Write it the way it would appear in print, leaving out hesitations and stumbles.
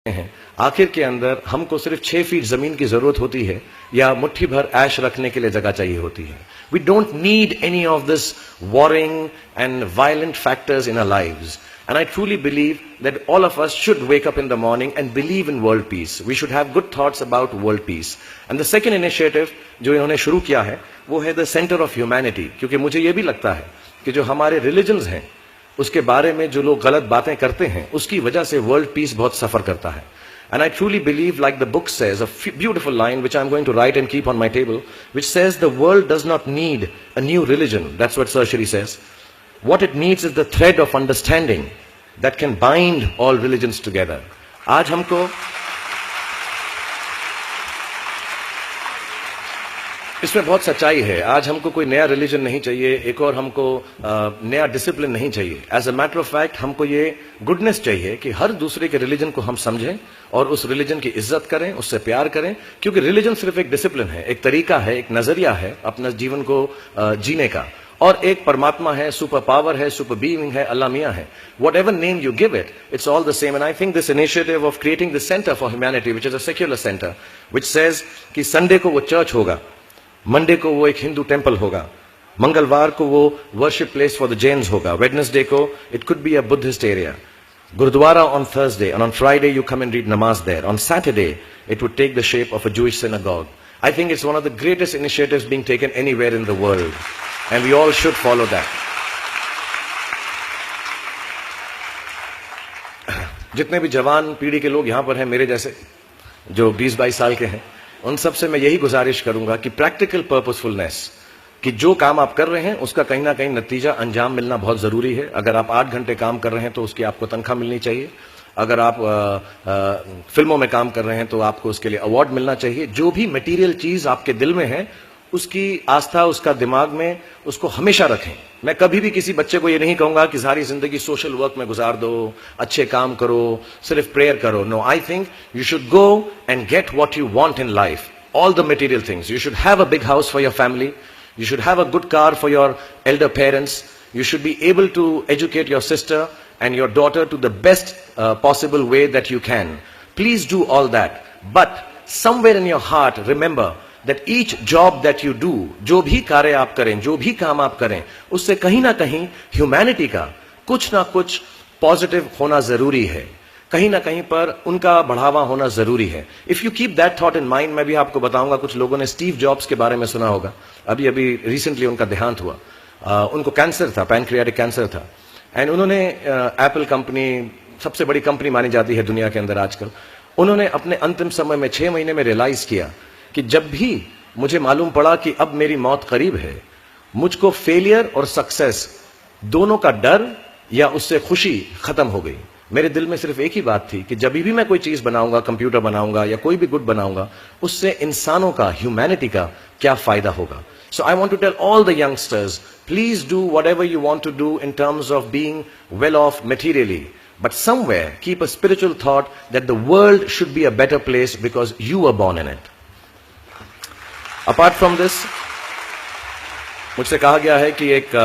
हैं। आखिर के अंदर हमको सिर्फ 6 फीट जमीन की जरूरत होती है या मुट्ठी भर ऐश रखने के लिए जगह चाहिए होती है। We don't need any of this warring and violent factors in our lives, and I truly believe that all of us should wake up in the morning and believe in world peace. We should have good thoughts about world peace. And the second initiative जो इन्होंने शुरू किया है वो है the centre of humanity, क्योंकि मुझे ये भी लगता है कि जो हमारे रिलीजन्स हैं उसके बारे में जो लोग गलत बातें करते हैं उसकी वजह से वर्ल्ड पीस बहुत सफर करता है। And I truly believe, like the book says, a beautiful line which I'm going to write and keep on my table, which says the world does not need a new religion. That's what Sarshri says. What it needs is the thread of understanding that can bind all religions together. आज हमको इसमें बहुत सच्चाई है। आज हमको कोई नया रिलीजन नहीं चाहिए, एक और हमको नया डिसिप्लिन नहीं चाहिए। As a matter of fact हमको ये गुडनेस चाहिए कि हर दूसरे के रिलीजन को हम समझें और उस रिलीजन की इज्जत करें, उससे प्यार करें, क्योंकि रिलीजन सिर्फ एक डिसिप्लिन है, एक तरीका है, एक नजरिया है अपना जीवन को जीने का, और एक परमात्मा है, सुपर पावर है, सुपर बीइंग है, अल्लाह मियां है। What ever name you give it, it's all the same. And I think this initiative of creating this centre for humanity which is a secular centre which says कि Sunday को वो church होगा, Monday को वो एक Hindu temple होगा, मंगलवार को वो worship place for the Jains होगा, वेडनेसडे को it could be a Buddhist area, gurdwara on Thursday, and on Friday you come and read namaz there. On Saturday it would take the shape of a Jewish synagogue. I think it's one of the greatest initiatives being taken anywhere in the world, and we all should follow that. जितने भी जवान पीढ़ी के लोग यहाँ पर हैं मेरे जैसे जो 20-22 साल के हैं, उन सब से मैं यही गुजारिश करूंगा कि प्रैक्टिकल पर्पसफुलनेस, कि जो काम आप कर रहे हैं उसका कहीं ना कहीं नतीजा अंजाम मिलना बहुत जरूरी है। अगर आप 8 घंटे काम कर रहे हैं तो उसकी आपको तनख्वाह मिलनी चाहिए। अगर आप फिल्मों में काम कर रहे हैं तो आपको उसके लिए अवार्ड मिलना चाहिए। जो भी मटेरियल चीज आपके दिल में है उसकी आस्था, उसका दिमाग में, उसको हमेशा रखें। मैं कभी भी किसी बच्चे को ये नहीं कहूंगा कि सारी जिंदगी सोशल वर्क में गुजार दो, अच्छे काम करो, सिर्फ प्रेयर करो। No, I think you should go and get what you want in life, all the material things. You should have a big house for your family, you should have a good car for your elder parents, you should be able to educate your sister and your daughter to the best possible way that you can. Please do all that, but somewhere in your heart remember that each job that you do, जो भी कार्य आप करें, जो भी काम आप करें, उससे कहीं ना कहीं ह्यूमैनिटी का कुछ ना कुछ पॉजिटिव होना जरूरी है, कहीं ना कहीं पर उनका बढ़ावा होना जरूरी है। If you keep that thought in mind, मैं भी आपको बताऊंगा, कुछ लोगों ने स्टीव जॉब्स के बारे में सुना होगा, अभी रिसेंटली उनका देहांत हुआ। उनको कैंसर था, पैनक्रियाटिक कैंसर था, एंड उन्होंने एप्पल कंपनी सबसे बड़ी कंपनी मानी जाती है दुनिया के अंदर आजकल, उन्होंने अपने अंतिम समय में 6 महीने में रियलाइज किया कि जब भी मुझे मालूम पड़ा कि अब मेरी मौत करीब है, मुझको फेलियर और सक्सेस दोनों का डर या उससे खुशी खत्म हो गई। मेरे दिल में सिर्फ एक ही बात थी कि जब भी मैं कोई चीज बनाऊंगा, कंप्यूटर बनाऊंगा या कोई भी गुड बनाऊंगा, उससे इंसानों का, ह्यूमैनिटी का क्या फायदा होगा। So I want to tell all the youngsters, please do whatever you want to do in terms of being well off materially, but somewhere keep a spiritual thought that the world should be a better place because you were born in it. Apart from this, मुझसे कहा गया है कि एक